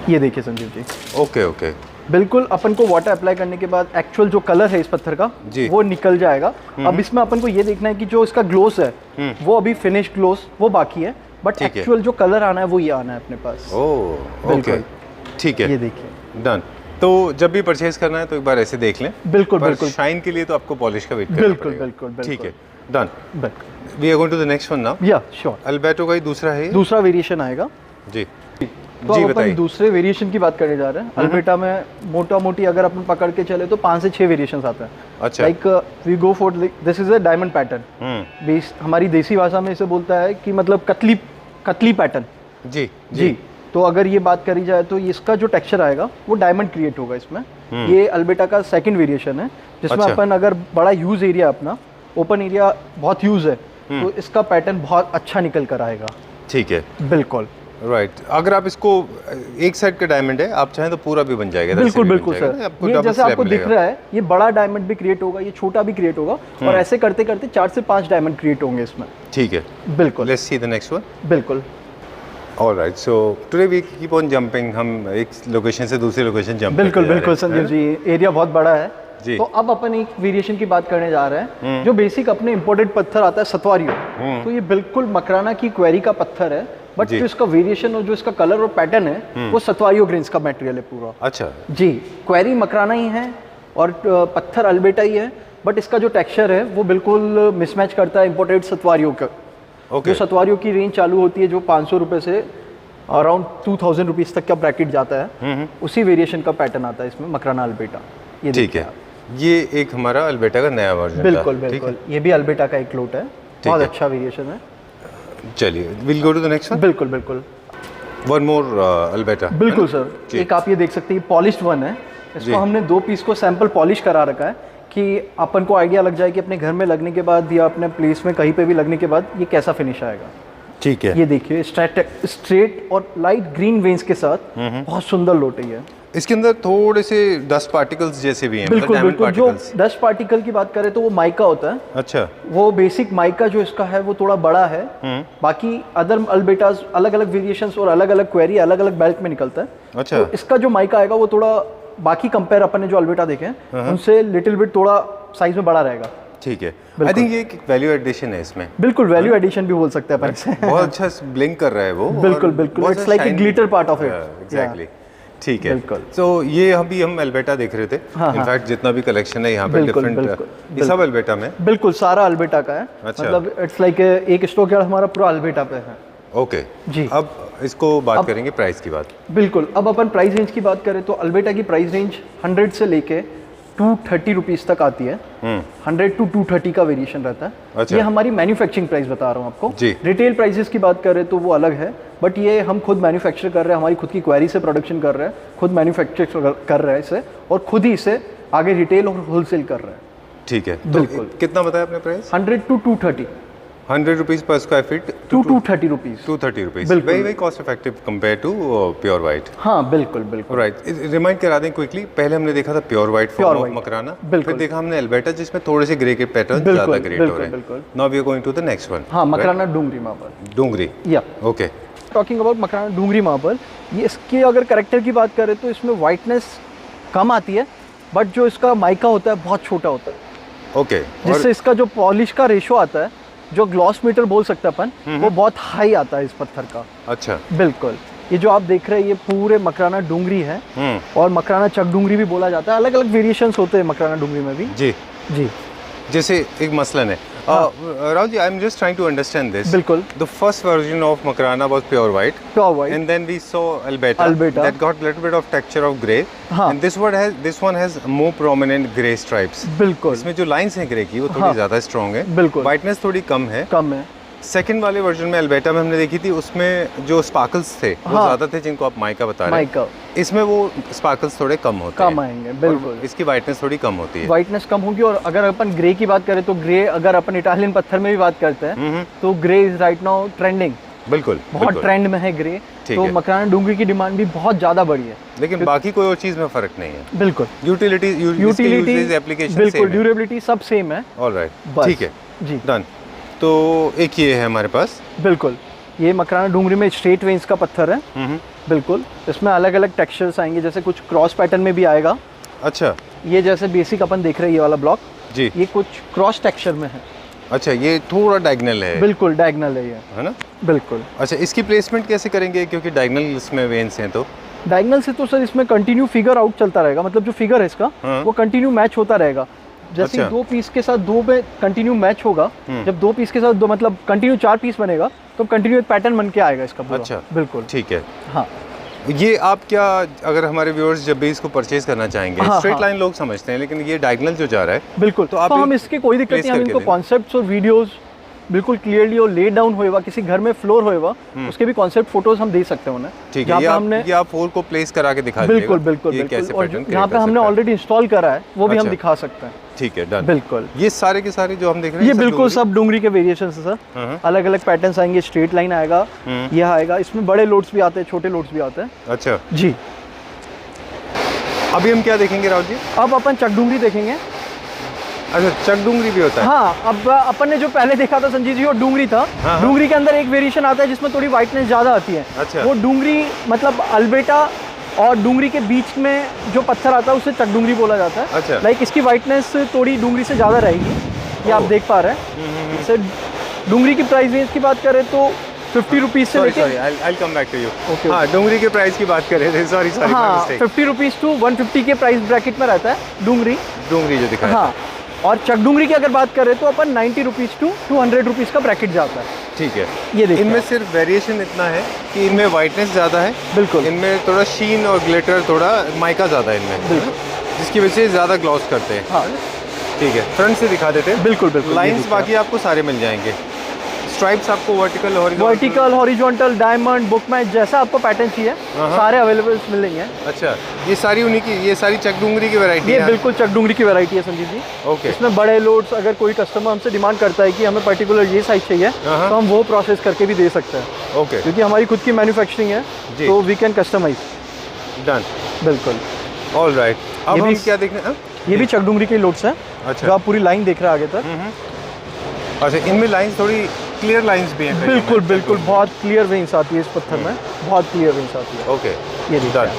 ये देखिए संजीव जी। ओके ओके, बिल्कुल अपन को वाटर अप्लाई करने के बाद एक्चुअल जो कलर है इस पत्थर का वो निकल जाएगा। अब इसमें अपन को ये देखना है कि जो इसका ग्लोस है वो अभी फिनिश ग्लोस वो बाकी है, बट एक्चुअल जो कलर आना है वो ये आना है अपने पास। ओह ओके, ठीक है, ये देखिए, डन। तो जब भी परचेज करना है तो एक बार ऐसे देख लें। बिल्कुल बिल्कुल, शाइन के लिए तो आपको पॉलिश का वेट करना बिल्कुल बिल्कुल, ठीक है, done. We are going to the next one now. या श्योर। अल्बेटो का ही दूसरा है, दूसरा वेरिएशन आएगा जी। तो अब अपन दूसरे वेरिएशन की बात करने जा रहे हैं। अल्बेटा में मोटा मोटी अगर अपन पकड़ के चले तो 5 से 6 वेरिएशंस आते हैं। अच्छा। Like we go for this is a diamond pattern. हमारी देसी भाषा में इसे बोलता है कि मतलब कतली पैटर्न जी जी। तो अगर ये बात करी जाए तो इसका जो टेक्सचर आएगा वो डायमंड क्रिएट होगा इसमें। ये अल्बेटा का सेकंड वेरिएशन है, जिसमें अपन अगर बड़ा यूज एरिया अपना ओपन एरिया बहुत यूज है तो इसका पैटर्न बहुत अच्छा निकल कर आएगा। ठीक है, बिल्कुल। राइट। अगर आप इसको एक साइड का डायमंड है, आप चाहें तो पूरा भी बन जाएगा। बिल्कुल बिल्कुल सर, ये जैसे आपको दिख रहा है, ये बड़ा डायमंड भी क्रिएट होगा, ये छोटा भी क्रिएट होगा, और ऐसे करते करते 4 से 5 डायमंड क्रिएट होंगे इसमें। ठीक है, बिल्कुल। Let's see the next one. बिल्कुल। Alright, so today we keep on jumping, हम एक लोकेशन से दूसरी लोकेशन जंप। बिल्कुल बिल्कुल संजीव जी, एरिया बहुत बड़ा है जी। तो अब अपन एक वेरिएशन की बात करने जा रहे हैं, जो बेसिक अपने इंपोर्टेड पत्थर आता है सतवारियो। तो ये बिल्कुल मकराना की क्वेरी का पत्थर है, बट जो इसका वेरिएशन और जो इसका कलर और पैटर्न है वो सतवारियो ग्रेन्स का मटेरियल है पूरा। अच्छा जी, क्वेरी मकराना ही है और पत्थर अल्बेटा ही है, बट इसका जो टेक्सचर है वो बिल्कुल मिसमैच करता है इंपोर्टेड सतवारियो का। जो सतवारियों की रेंज चालू होती है जो 500 रुपये से अराउंड 2000 रुपीज़ तक का ब्रैकेट जाता है, उसी वेरिएशन का पैटर्न आता है इसमें मकराना अल्बेटा। ये ठीक है, ये एक हमारा अल्बेटा का नया वर्जन। बिल्कुल बिल्कुल, ये भी अल्बेटा का एक लोट है, बहुत अच्छा वेरिएशन है। चलिए will go to the next one. बिल्कुल बिल्कुल, वन मोर अल्बेटा। बिल्कुल सर, एक आप ये देख सकते हैं पॉलिश्ड वन है, इसको हमने 2 पीस को सैंपल पॉलिश करा रखा है कि अपन को आइडिया लग जाए कि अपने घर में लगने के बाद या अपने प्लेस में कहीं पे भी लगने के बाद ये कैसा फिनिश आएगा। ठीक है, ये देखिए स्ट्रेट और लाइट ग्रीन वेन्स के साथ बहुत सुंदर लोट है। इसके अंदर थोड़े से डस्ट पार्टिकल्स जैसे भी हैं। बिल्कुल बिल्कुल, जो डस्ट पार्टिकल की बात करें तो वो माइका होता है। अच्छा, वो बेसिक माइका जो इसका है वो थोड़ा बड़ा है, बाकी अदर अल्बेटास अलग अलग वेरिएशंस और अलग अलग क्वेरी अलग अलग बेल्ट में निकलता है। अच्छा, तो इसका जो माइका आएगा वो थोड़ा बाकी कंपेयर अपन ने जो अल्बेटा देखे हैं उनसे लिटिल बिट थोड़ा साइज में बड़ा रहेगा। ठीक है, आई थिंक ये एक वैल्यू एडिशन है इसमें। बिल्कुल, वैल्यू एडिशन भी बोल सकते हैं अपन इसे। बहुत अच्छा ब्लिंक कर रहा है वो। बिल्कुल बिल्कुल, it's like a glitter part of it. Exactly, ठीक है। बिल्कुल। तो ये अभी हम अल्बेटा देख रहे थे। इनफैक्ट जितना भी कलेक्शन है यहाँ पे डिफरेंट, ये सब अल्बेटा में। बिल्कुल, सारा अल्बेटा का है। अच्छा। मतलब इट्स लाइक एक स्टॉक यार्ड हमारा पूरा अल्बेटा पे है। ओके जी। अब इसको बात करेंगे प्राइस की बात। बिल्कुल, अब अपन प्राइस रेंज की बात करें तो अल्बेटा की प्राइस रेंज 100 से लेके 230 रुपीज़ तक आती है। 100 to 230 का वेरिएशन रहता है। अच्छा। ये हमारी मैन्युफैक्चरिंग प्राइस बता रहा हूँ आपको जी। रिटेल प्राइसेस की बात करें तो वो अलग है, बट ये हम खुद मैन्युफैक्चर कर रहे हैं, हमारी खुद की क्वेरी से प्रोडक्शन कर रहे हैं, खुद मैन्युफैक्चर कर रहे हैं इसे, और खुद ही इसे आगे रिटेल और होलसेल कर रहे हैं। ठीक है, बिल्कुल। तो कितना बताया आपने price? 100 to 230। 100 rupees per square feet to 230 rupees. 230 rupees, बिल्कुल। Very very cost effective compare to pure white. हाँ बिल्कुल बिल्कुल, राइट। रिमाइंड करा दें क्विकली, पहले हमने देखा था pure white form of Makrana, फिर देखा हमने अल्बेटा जिसमें थोड़े से ग्रे के पैटर्न ज्यादा ग्रेड हो रहे हैं। Now we are going to the next one. हाँ, मकराना डूंगरी मार्बल। डूंगरी, या okay. Talking about Makrana Dungri marble, ये इसके अगर करेक्टर की बात करें तो इसमें वाइटनेस कम आती है, बट जो इसका माइका होता है बहुत छोटा होता है। ओके, जिससे इसका जो पॉलिश का रेशो आता है, जो ग्लॉस मीटर बोल सकते हैं अपन, वो बहुत हाई आता है इस पत्थर का। अच्छा, बिल्कुल। ये जो आप देख रहे हैं ये पूरे मकराना डूंगरी है, और मकराना चक डूंगरी भी बोला जाता है। अलग अलग वेरिएशंस होते हैं मकराना डूंगरी में भी। जी जी। जैसे एक मसलन है, Rahul ji, I am just trying to understand this. बिल्कुल। The first version of Makrana was pure white, and then we saw albeta that got little bit of texture of grey, and this one has more prominent grey stripes. बिल्कुल। इसमें जो lines हैं grey की वो थोड़ी ज्यादा strong है। बिल्कुल। व्हाइटनेस थोड़ी कम है। सेकंड वाले वर्जन में अल्बेटा में हमने देखी थी, उसमें जो स्पार्कल्स थे वो ज्यादा थे, जिनको आप माइका बता रहे हैं। इसमें वो स्पार्कल्स थोड़े कम होते हैं, कम आएंगे। बिल्कुल। इसकी वाइटनेस थोड़ी कम होती है। वाइटनेस कम होगी, और अगर अपन ग्रे की बात करें तो ग्रे, अगर अपन इटालियन पत्थर में भी बात करते हैं तो grey is right now trending. बिल्कुल, बहुत ट्रेंड में है ग्रे। तो मकराना डूंगरी की डिमांड भी बहुत ज्यादा बढ़ी है, लेकिन बाकी कोई और चीज में फर्क नहीं है। बिल्कुल। यूटिलिटी, एप्लीकेशन, बिल्कुल, ड्यूरेबिलिटी सब सेम है। ऑलराइट, ठीक है जी, डन। तो एक ये है हमारे पास। बिल्कुल, ये मकराना डूंगरी में स्ट्रेट वेन्स का पत्थर है। बिल्कुल, इसमें अलग अलग टेक्सचर्स आएंगे, जैसे कुछ क्रॉस पैटर्न में भी आएगा। अच्छा, ये जैसे बेसिक अपन देख रहे हैं ये वाला ब्लॉक जी, ये कुछ क्रॉस टेक्सचर में है। अच्छा, ये थोड़ा डायगोनल है। बिल्कुल डायगोनल है ये, है ना? बिल्कुल। अच्छा, इसकी प्लेसमेंट कैसे करेंगे, क्योंकि डायगोनल इसमें वेन्स हैं, तो डायगोनल से तो सर इसमें कंटिन्यू फिगर आउट चलता रहेगा, मतलब जो फिगर है इसका वो कंटिन्यू मैच होता रहेगा। जैसे अच्छा। 2 पीस के साथ 2 में कंटिन्यू मैच होगा, जब 2 पीस के साथ 2 मतलब कंटिन्यू 4 पीस बनेगा तो कंटिन्यू एक पैटर्न बन के आएगा इसका पूरा। अच्छा, बिल्कुल, ठीक है। हाँ, ये आप क्या, अगर हमारे व्यूअर्स जब भी इसको परचेज करना चाहेंगे, स्ट्रेट लाइन लोग समझते हैं, लेकिन ये डायगोनल जो जा रहा है, बिल्कुल, तो हम इसके कोई दिक्कत नहीं, हम इनको कॉन्सेप्ट्स और वीडियोस बिल्कुल क्लियरली और ले डाउन होएगा, किसी घर में फ्लोर होएगा उसके भी कॉन्सेप्ट फोटोज हम दे सकते हैं उन्हें। ठीक है, ये आप फ्लोर को प्लेस करा के दिखा दीजिएगा। बिल्कुल बिल्कुल, और यहाँ पे हमने ऑलरेडी इंस्टॉल करा है वो भी हम दिखा सकते हैं। ठीक है, डन। बिल्कुल, ये सारे के सारे जो हम देख रहे हैं ये बिल्कुल सब डूंगरी के वेरिएशन है सर। अलग अलग पैटर्न्स आएंगे, स्ट्रेट लाइन आएगा, यह आएगा, इसमें बड़े लोड्स भी आते हैं, छोटे लोड्स भी आते हैं। अच्छा जी, अभी हम क्या देखेंगे राहुल जी? अब अपन चक डूंगरी देखेंगे। अच्छा, चक डूंगरी भी होता है? हाँ, अब अपन ने जो पहले देखा था संजीव जी वो डूंगरी था। डूंगरी के अंदर एक वेरिएशन आता है जिसमें थोड़ी व्हाइटनेस ज़्यादा आती है। अच्छा। वो डूंगरी मतलब अल्बेटा और डूंगरी के बीच में जो पत्थर आता है उसे चक डूंगरी बोला जाता है। अच्छा। लाइक इसकी व्हाइटनेस थोड़ी डूंगरी से ज़्यादा रहेगी, ये आप देख पा रहे हैं। इससे डूंगरी की प्राइस रेंज की बात करें तो 50 रुपीज़ से लेके I'll come back to you. हाँ, डूंगरी के प्राइस की बात कर रहे थे, सॉरी। हाँ, 50 रुपीज़ टू 150 के प्राइस ब्रैकेट में रहता है डूंगरी जो दिखाया। हाँ, और चक डूंगरी की अगर बात करें तो अपन 90 रुपीज़ टू 200 रुपीज़ का ब्रैकेट जाता है। ठीक है, ये देखिए, इनमें सिर्फ वेरिएशन इतना है कि इनमें वाइटनेस ज़्यादा है। बिल्कुल, इनमें थोड़ा शीन और ग्लिटर, थोड़ा माइका ज़्यादा है इनमें, बिल्कुल, जिसकी वजह से ज़्यादा ग्लॉस करते हैं। हाँ, ठीक है, फ्रंट से दिखा देते हैं। बिल्कुल बिल्कुल। लाइंस बाकी आपको सारे मिल जाएंगे। स्ट्राइप्स आपको vertical, horizontal, diamond, book match, जैसा आपको पैटर्न चाहिए सारे अवेलेबल मिलेंगे। अच्छा, ये सारी उन्हीं की, ये सारी चक डूंगरी की वैरायटी है? ये बिल्कुल चक डूंगरी की वैरायटी है संजीव जी। ओके। इसमें बड़े लोड्स, अगर कोई कस्टमर हमसे डिमांड करता है कि हमें पर्टिकुलर ये साइज चाहिए तो हम वो प्रोसेस करके भी दे सकते हैं। ओके, क्योंकि हमारी खुद की मैन्युफैक्चरिंग है तो वी कैन कस्टमाइज। डन, बिल्कुल। ऑल राइट, अब हम क्या देख रहे हैं? ये भी चक डूंगरी के लोड्स हैं। अच्छा, जो आप पूरी लाइन देख रहे हैं आगे तक। अच्छा, इनमें लाइंस थोड़ी क्लियर लाइंस भी हैं? बिल्कुल बिल्कुल, बहुत क्लियर वेन्स आती है इस पत्थर में, बहुत क्लियर वेन्स आती है। ओके, ये डन।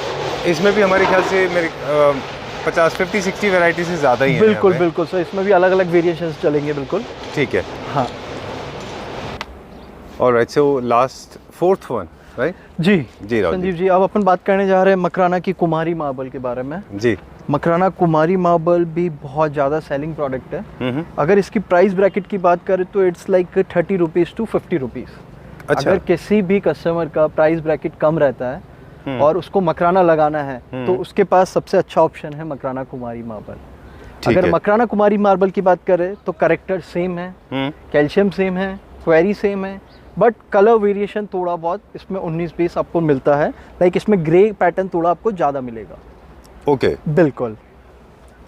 इसमें भी हमारे ख्याल से मेरे 50-50-60 वैरायटी से ज़्यादा ही है। बिल्कुल बिल्कुल सर, इसमें भी अलग अलग वेरिएशंस चलेंगे। बिल्कुल, ठीक है। हाँ, alright, so last fourth one, right? जी राहुल संजीव जी, अब अपन बात करने जा रहे हैं मकराना की कुमारी मार्बल के बारे में। जी, मकराना कुमारी मार्बल भी बहुत ज़्यादा सेलिंग प्रोडक्ट है। अगर इसकी प्राइस ब्रैकेट की बात करें तो it's like 30 rupees to 50 rupees. अच्छा। अगर किसी भी कस्टमर का प्राइस ब्रैकेट कम रहता है और उसको मकराना लगाना है तो उसके पास सबसे अच्छा ऑप्शन है मकराना कुमारी मार्बल। अगर मकराना कुमारी मार्बल की बात करें तो करेक्टर सेम है, कैल्शियम सेम है, क्वेरी सेम है, बट कलर वेरिएशन थोड़ा बहुत इसमें 19-20 आपको मिलता है। लाइक इसमें ग्रे पैटर्न थोड़ा आपको ज़्यादा मिलेगा। ओके, बिल्कुल।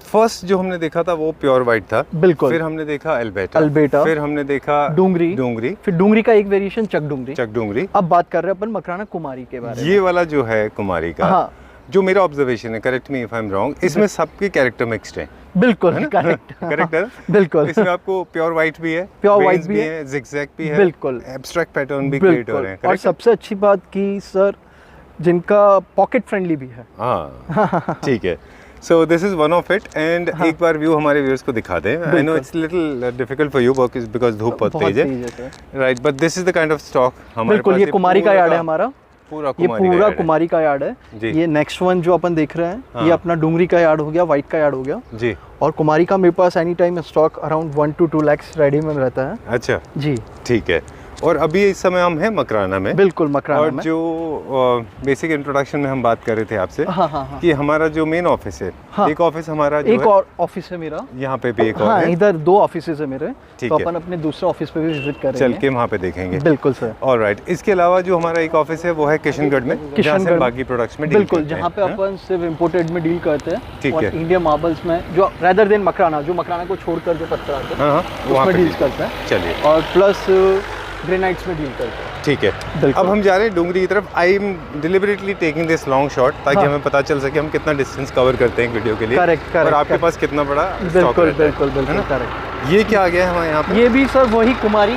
फर्स्ट जो हमने देखा था वो प्योर वाइट था। बिल्कुल। फिर हमने देखा अल्बेटा, फिर हमने देखा डूंगरी, फिर डूंगरी का एक वेरिएशन चक डूंगरी। अब बात कर रहे हैं अपन मकराना कुमारी के बारे में। ये वाला जो है कुमारी का, हाँ, जो मेरा ऑब्जर्वेशन है, correct me if I am wrong, इसमें सबके कैरेक्टर मिक्स्ड हैं। बिल्कुल करेक्ट, करेक्ट। बिल्कुल, इसमें आपको प्योर वाइट भी है, प्योर वाइट भी है, जिगजैग भी है, बिल्कुल, एब्स्ट्रैक्ट पैटर्न भी क्रिएट हो रहे हैं। और सबसे अच्छी बात की सर, जिनका पॉकेट फ्रेंडली भी है। हाँ, ठीक है। So this is one of it, and एक बार व्यू हमारे व्यूअर्स को दिखा दें। I know it's little difficult for you because धूप बहुत तेज है, right, but this is the kind of stock हमारे पास। बिल्कुल, ये कुमारी का यार्ड है हमारा, ये पूरा कुमारी का यार्ड है। ये नेक्स्ट वन जो अपन देख रहे हैं, ये अपना डूंगरी का यार्ड हो गया, वाइट का यार्ड हो गया जी। और कुमारी का मेरे पास any time stock around 1 to 2 lakh ready में रहता है। अच्छा जी, ठीक है। और अभी इस समय हम हैं मकराना में। बिल्कुल, मकराना में। और जो बेसिक इंट्रोडक्शन में हम बात कर रहे थे आपसे, हाँ, कि हमारा जो मेन ऑफिस है, एक ऑफिस हमारा जो एक और ऑफिस है मेरा, यहाँ पे भी एक और है। इधर 2 ऑफिसेज है मेरे, तो अपन अपने दूसरे ऑफिस पे भी विजिट करेंगे, चल के वहाँ पे देखेंगे। बिल्कुल सर। ऑलराइट, इसके अलावा जो हमारा एक ऑफिस है वो है किशनगढ़ में, किशनगढ़ बाकी प्रोडक्ट्स में, बिल्कुल, जहाँ पे अपन सिर्फ इम्पोर्टेड में डील करते हैं। ठीक है। इंडिया मार्बल्स में जो रेदर देन मकराना, जो मकराना को छोड़कर जो पत्थर आते हैं उसमें डील करते हैं। चलिए, और प्लस ग्रेनाइट्स में डील करते हैं। ठीक है। अब हम जा रहे हैं डूंगरी की तरफ। I am deliberately taking this long shot ताकि हमें पता चल सके हम कितना डिस्टेंस कवर करते हैं वीडियो के लिए। करेक्ट, और आपके पास कितना बड़ा स्टॉक बिल्कुल बिल्कुल बिल्कुल करेक्ट। ये क्या आ गया है हमारे यहाँ पे? ये भी सर वही कुमारी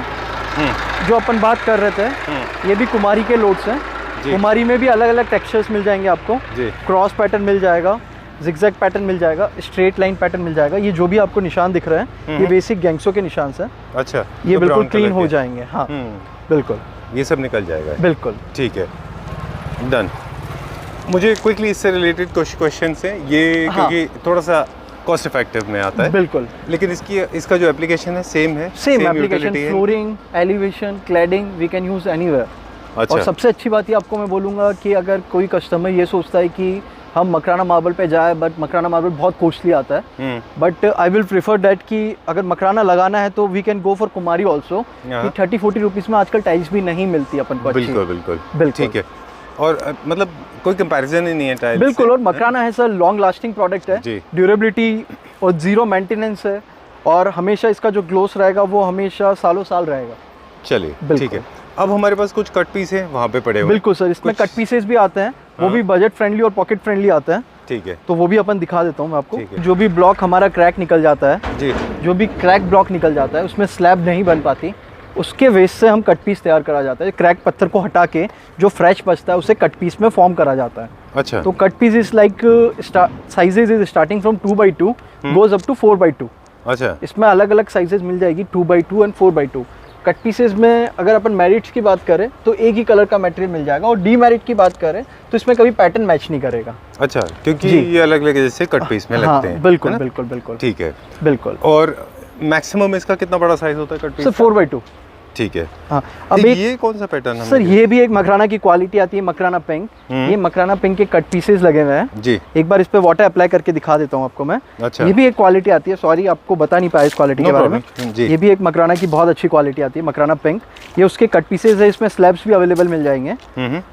जो अपन बात कर रहे थे, ये भी कुमारी के लोड्स हैं। कुमारी में भी अलग अलग टेक्सचर्स मिल जाएंगे आपको, क्रॉस पैटर्न मिल जाएगा, जिगजैग पैटर्न मिल जाएगा, स्ट्रेट लाइन पैटर्न मिल जाएगा। ये जो भी आपको निशान दिख रहे हैं ये बेसिक गैंग्सो के निशान हैं। अच्छा, ये बिल्कुल क्लीन हो जाएंगे। हाँ बिल्कुल, ये सब निकल जाएगा। बिल्कुल, ठीक है, डन। मुझे क्विकली इससे रिलेटेड कुछ क्वेश्चन हैं ये, क्योंकि थोड़ा सा कॉस्ट इफेक्टिव में आता है। बिल्कुल, लेकिन इसका जो एप्लीकेशन है same application, flooring, elevation, cladding, we can use anywhere. अच्छा। और सबसे अच्छी बात ये आपको मैं बोलूँगा कि अगर कोई कस्टमर ये सोचता है कि हम मकराना मार्बल पे जाए, बट मकराना मार्बल बहुत कॉस्टली आता है, but I will prefer that कि अगर मकराना लगाना है तो we can go for Kumari also, कि 30-40 रुपीज़ में आजकल टाइल्स भी नहीं मिलती अपन को। बिल्कुल बिल्कुल ठीक है। और मतलब कोई कंपैरिजन ही नहीं है टाइल्स बिल्कुल। और मकराना है सर लॉन्ग लास्टिंग प्रोडक्ट है, ड्यूरेबिलिटी और जीरो मेंटेनेंस है, और हमेशा इसका जो ग्लोस रहेगा वो हमेशा सालों साल रहेगा। चलिए ठीक है। अब हमारे पास कुछ कट पीस है वहाँ पे पड़े हुए। बिल्कुल सर, इसमें कट पीसेस भी आते हैं, वो भी बजट फ्रेंडली और पॉकेट फ्रेंडली आते हैं। ठीक है, तो वो भी अपन दिखा देता हूँ मैं आपको। जो भी ब्लॉक हमारा क्रैक निकल जाता है जी, जो भी क्रैक ब्लॉक निकल जाता है उसमें स्लैब नहीं बन पाती, उसके वेस्ट से हम कट पीस तैयार करा जाता है। क्रैक पत्थर को हटा के जो फ्रेश बचता है उसे कट पीस में फॉर्म करा जाता है। अच्छा। तो cut piece is like sizes is starting from 2x2 goes up to 4x2। अच्छा। इसमें अलग अलग साइजेस मिल जाएगी, 2x2 and 4x2। Cut pieces में अगर अपन मेरिट्स की बात करें तो एक ही कलर का मटेरियल मिल जाएगा, और डीमेरिट की बात करें तो इसमें कभी पैटर्न मैच नहीं करेगा। अच्छा, क्योंकि ये अलग अलग जैसे कट पीस में लगते हैं। बिल्कुल बिल्कुल बिल्कुल ठीक है, बिल्कुल। और मैक्सिमम इसका कितना बड़ा साइज होता है कट पीस? Sir 4x2। ठीक है। हाँ, अब ये कौन सा पैटर्न है सर? ये भी एक मकराना की क्वालिटी आती है, मकराना पिंक। ये मकराना पिंक के कट पीसेस लगे हुए हैं जी। एक बार इस पे वाटर अप्लाई करके दिखा देता हूँ आपको मैं। अच्छा। ये भी एक क्वालिटी आती है, सॉरी आपको बता नहीं पाया इस क्वालिटी के बारे में जी। ये भी एक मकराना की बहुत अच्छी क्वालिटी आती है, मकराना पिंक। ये उसके कट पीसेस है, इसमें स्लैब्स भी अवेलेबल मिल जाएंगे।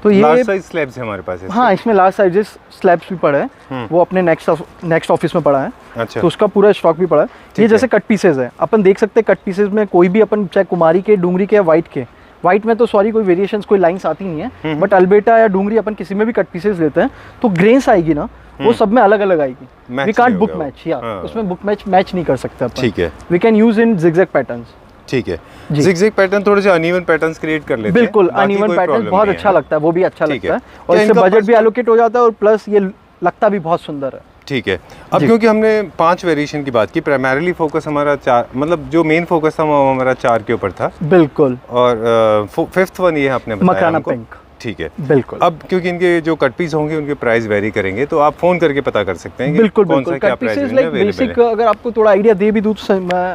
तो ये लार्ज साइज स्लैब्स है हमारे पास। हाँ, इसमें लार्ज साइजेस स्लैब्स भी पड़े हैं, वो अपने नेक्स्ट ऑफिस में पड़ा है। अच्छा। तो उसका पूरा स्टॉक भी पड़ा है। ये जैसे कट पीसेस है, अपन देख सकते हैं कट पीसेस में कोई भी अपन चाहे कुमारी के, डूंगरी के या वाइट में तो सॉरी कोई वेरिएशंस, कोई लाइंस आती नहीं है, बट अल्बेटा या डूंगरी अपन किसी में भी कट पीसेस लेते हैं तो ग्रेन्स आएगी ना, वो सब में अलग अलग आएगी। वी कांट बुक मैच, या उसमें बुक मैच नहीं कर सकते अपन। ठीक है। We can use in zigzag patterns. ठीक है। जिगजैग पैटर्न थोड़े से अनइवन पैटर्न्स क्रिएट कर लेते हैं। बिल्कुल, अनइवन पैटर्न बहुत अच्छा लगता है, वो भी अच्छा लगता है, और इससे बजट भी एलोकेट हो जाता है, और प्लस ये लगता भी बहुत सुंदर है। ठीक है। अब क्योंकि हमने 5 वेरिएशन की बात की, प्राइमरीली फोकस हमारा 4, मतलब जो मेन फोकस था वो हमारा 4 के ऊपर था। बिल्कुल। और 5th वन ये आपने बताया मकराना पिंक। ठीक है, बिल्कुल। अब क्योंकि इनके जो कट पीस होंगे उनके प्राइस वेरी करेंगे, तो आप फोन करके पता कर सकते हैं। बिल्कुल बिल्कुल। कट पीसेस लाइक बेसिक, अगर आपको थोड़ा आइडिया दे भी दूँ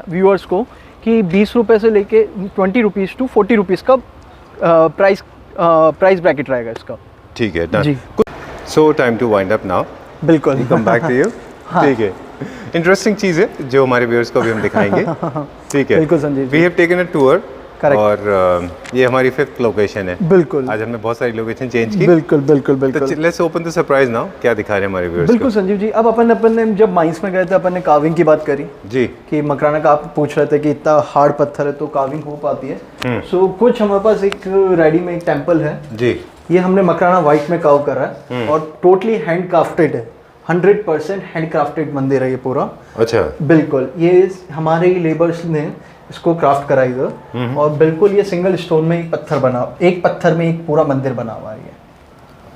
व्यूअर्स को कि 20 रुपए से लेके 20 रुपीज़ टू 40 रुपीज़ का प्राइस ब्रैकेट रहेगा इसका। ठीक है, done. So time to wind up now. बिल्कुल, कम बैक टू यू। ठीक है, इंटरेस्टिंग चीज़ है जो हमारे व्यूअर्स को भी हम दिखाएंगे। ठीक है, बिल्कुल Sanjeev. We have taken a tour, और ये हमारी 5th लोकेशन है। बिल्कुल, आज हमने बहुत सारी लोकेशन चेंज की। बिल्कुल बिल्कुल बिल्कुल। Let's open the surprise now, क्या दिखा रहे हैं हमारे व्यूअर्स? बिल्कुल संजीव जी, अब अपन ने जब माइंस में गए थे, अपन ने कार्विंग की बात करी जी, कि मकराना का आप पूछ रहे थे कि इतना हार्ड पत्थर है तो कार्विंग हो पाती है। सो कुछ हमारे पास एक रेडी में एक टेम्पल है जी, ये हमने मकराना व्हाइट में कार्व करा है, और टोटली हैंड क्राफ्टेड है, 100% हैंड क्राफ्टेड मंदिर है ये पूरा। अच्छा। बिल्कुल, ये हमारे ही लेबर्स ने इसको क्राफ्ट करा इधर, और बिल्कुल ये सिंगल स्टोन में एक पत्थर में एक पूरा मंदिर बना हुआ है।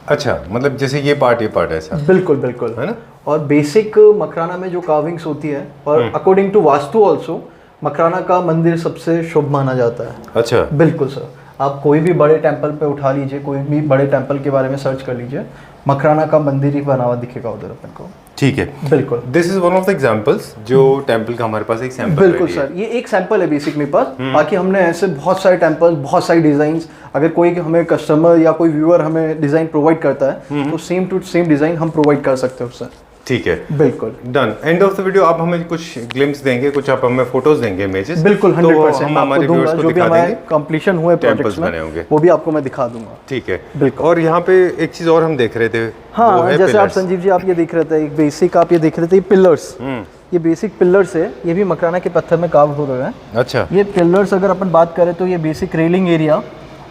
अच्छा, मतलब जैसे ये पार्ट ऐसा। बिल्कुल बिल्कुल, है ना। और बेसिक मकराना में जो कार्विंग्स होती है, और according to vastu also Makrana का मंदिर सबसे शुभ माना जाता है। अच्छा। बिल्कुल सर, आप कोई भी बड़े टेंपल पे उठा लीजिए, कोई भी बड़े टेंपल के बारे में सर्च कर लीजिए, मकराना का मंदिर ही बना हुआ दिखेगा उधर अपन को। ठीक है, बिल्कुल। This is one of the examples, जो टेंपल का हमारे पास एक सैंपल। बिल्कुल सर, ये एक सैंपल है बेसिक मेरे पास। बाकी हमने ऐसे बहुत सारे टेंपल्स, बहुत सारी डिजाइंस, अगर कोई हमें कस्टमर या कोई व्यूअर हमें डिजाइन प्रोवाइड करता है तो सेम टू सेम डिजाइन हम प्रोवाइड कर सकते हैं उससे। ठीक है, बिल्कुल, done. End of the video आप हमें कुछ ग्लिम्स देंगे, कुछ आप हमें फोटोज देंगे, इमेजेस। बिल्कुल, 100% हम हमारे व्यूअर्स को दिखा देंगे, कंप्लीशन हुए प्रोजेक्ट्स में वो भी आपको मैं दिखा दूंगा। ठीक है, बिल्कुल। और यहाँ पे एक चीज और हम देख रहे थे, हाँ, जैसे आप संजीव जी आप ये देख रहे थे, एक बेसिक आप ये देख रहे थे, पिलर्स, ये बेसिक पिलर्स है, ये भी मकराना के पत्थर में कार्व हो रहे हैं। अच्छा। ये पिलर्स अगर अपन बात करें तो ये बेसिक रेलिंग एरिया,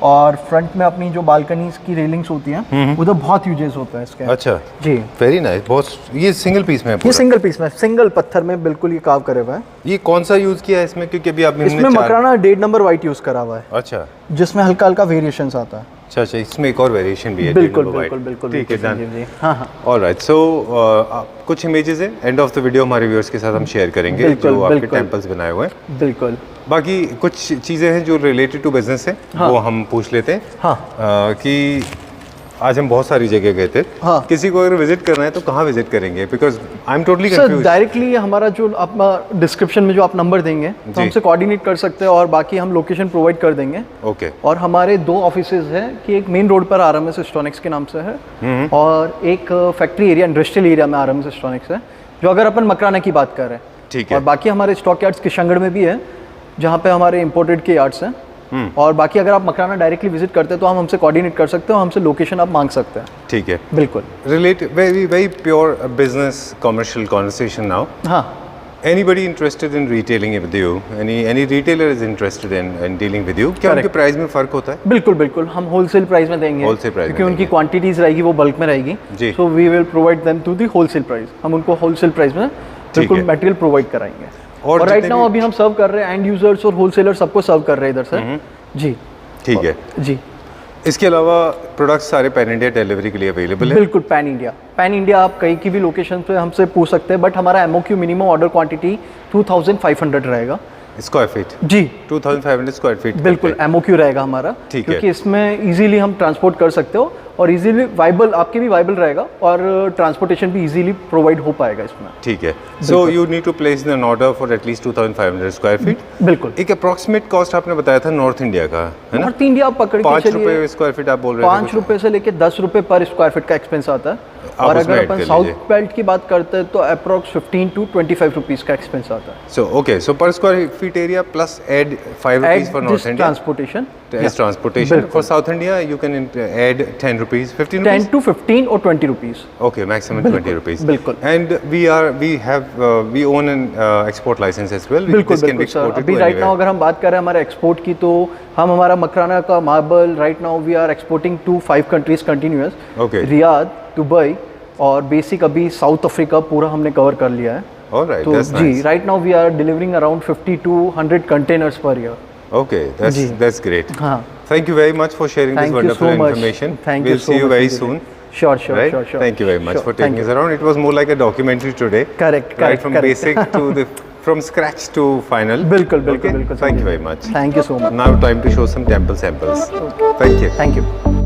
और फ्रंट में अपनी जो बालकनीज की रेलिंग्स होती हैं उधर बहुत यूजेस होता है इसके। अच्छा जी, वेरी नाइस। बहुत, ये सिंगल पीस में है? ये सिंगल पीस में, सिंगल पत्थर में बिल्कुल ये कार्व करे हुआ है। ये कौन सा यूज किया है इसमें? क्योंकि अभी आपने इसमें मकराना 1.5 नंबर व्हाइट यूज करा हुआ है। अच्छा, जिसमें हल्का हल्का वेरिएशंस आता है। अच्छा अच्छा, इसमें एक और वेरिएशन भी है। बिल्कुल बिल्कुल बिल्कुल, ठीक है, डन। हाँ हाँ, ऑलराइट। सो कुछ इमेजेस है, एंड ऑफ द वीडियो हमारे व्यूअर्स के साथ हम शेयर करेंगे जो आपके टेंपल्स बनाए हुए हैं। बिल्कुल। बाकी कुछ चीज़ें हैं जो रिलेटेड टू बिजनेस है, वो हम पूछ लेते हैं। हाँ। कि आज हम बहुत सारी जगह गए थे। हाँ। किसी को अगर विजिट करना है तो कहाँ विजिट करेंगे? Because I am totally sir confuse. Directly हमारा जो आप डिस्क्रिप्शन में जो आप नंबर देंगे तो जी। हमसे कोऑर्डिनेट कर सकते हैं और बाकी हम लोकेशन प्रोवाइड कर देंगे। ओके। और हमारे 2 ऑफिसेज हैं कि एक मेन रोड पर RMS इलेक्ट्रॉनिक्स के नाम से है और एक फैक्ट्री एरिया इंडस्ट्रियल एरिया में RMS इलेक्ट्रॉनिक्स है, जो अगर अपन मकराना की बात कर रहे हैं। ठीक है। और बाकी हमारे स्टॉक यार्ड्स किशनगढ़ में भी है जहाँ पे हमारे इंपोर्टेड के यार्ड्स हैं। और बाकी अगर आप मकराना डायरेक्टली विजिट करते हैं तो हम हमसे कोऑर्डिनेट कर सकते हैं और हमसे लोकेशन आप मांग सकते हैं। ठीक है। बिल्कुल। Relate very pure business commercial conversation now. हाँ। Anybody interested in retailing with you? Any retailer is interested in dealing with you? क्या उनके प्राइस में फर्क होता है? बिल्कुल बिल्कुल, हम होलसेल प्राइस में देंगे। Wholesale price में क्योंकि उनकी देंगे। क्वांटिटीज रहेगी वो बल्क में रहेगी। जी। So we will provide them to the wholesale price. हम उनको होलसेल प्राइस में बिल्कुल है। मटेरियल प्रोवाइड कराएंगे। और और राइट जितने नाउ भी- अभी हम सर्व कर रहे हैं एंड यूजर्स और होलसेलर सबको सर्व कर रहे हैं इधर से। जी ठीक है। जी इसके अलावा प्रोडक्ट्स सारे पैन इंडिया डिलीवरी के लिए अवेलेबल है? बिल्कुल पैन इंडिया आप कहीं की भी लोकेशन पे हमसे पूछ सकते हैं, बट हमारा MOQ मिनिमम ऑर्डर क्वांटिटी 2500 रहेगा। Square feet? जी 2500 स्क्वायर फीट? बिल्कुल MOQ रहेगा हमारा। ठीक है। क्योंकि इसमें इजीली हम ट्रांसपोर्ट कर सकते हो और इजीली वाइबल आपके भी वाइबल रहेगा और ट्रांसपोर्टेशन भी इजीली प्रोवाइड हो पाएगा इसमें। ठीक है। So you need to place an order for at least 2500 square feet. बिल्कुल। एक अप्रोक्सीमेट कॉस्ट आपने बताया था नॉर्थ इंडिया का, है ना? नॉर्थ इंडिया आप पकड़ के 5 चलिए, रुपए स्क्वायर फीट आप बोल रहे थे? 5 रुपए से लेके 10 रुपए पर स्क्वायर फीट का एक्सपेंस आता है। और उसमें अगर add अपन कर साउथ लीजिए। बेल्ट की बात करते हैं तो अप्रोक्स 15 to 25 रुपीस का एक्सपेंस आता है। So okay, so per square feet area plus add 5 rupees for north India transportation as transportation. For South India, you can add 10 rupees, 15 rupees? 10 to 15 or 20 rupees. Okay, maximum 20 rupees. बिल्कुल। And we own an export license as well. बिल्कुल This can be बिल्कुल sir. exported अभी to right now anywhere. अगर हम बात करें हमारे export की तो हम हमारा मकराना का marble right now we are exporting to 5 countries continuous. Okay. Riyadh, Dubai और बेसिक अभी साउथ अफ्रीका पूरा हमने कवर कर लिया है। All right, तो that's ji nice. Right now we are delivering around 50 to 100 containers per year. Okay, that's great. हाँ। Thank you very much for sharing this Thank you wonderful so much. information. Thank you We'll so see you much, very Vijay. soon. Sure. Right? Sure. Thank you very much Sure. for taking Thank us around. It was more like a documentary today. Correct. Right from correct. basic to from scratch to final. बिल्कुल Okay? बिल्कुल। Thank you very much. Thank you so much. Now time to show some temple samples. Thank you. Thank you.